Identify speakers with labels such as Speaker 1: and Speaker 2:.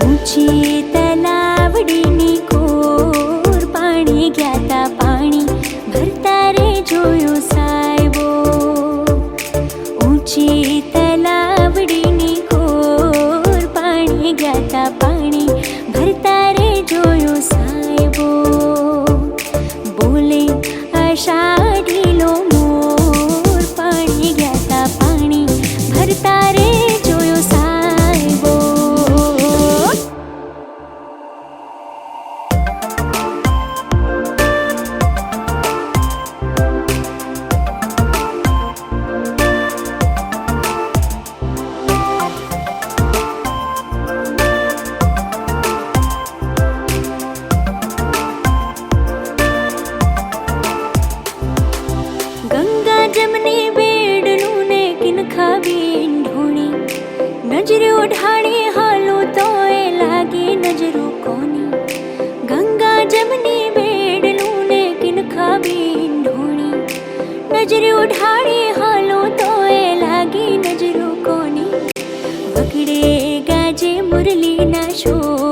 Speaker 1: ऊंची तलावडीनी कोर पाणी ग्याता पाणी भरता रे जोयो साहेबो। ऊंची तलावडीनी कोर पाणी ग्याता पाणी भरता रे जोयो साहेबो। बोले आषाढीलो मोर पाणी ग्याता पाणी भरता रे जोयो साहेबो। गंगा जमनी बेडलू ने किनखा बीन ढूणी नजर उठाणी हालो तो ए लागी नजरू कोनी। गंगा जमनी बेडलू ने किनखा बीन ढूणी नजर उठाणी हालो तो ए लागी नजरू कोनी। वगड़े गाजे मुरली ना शोर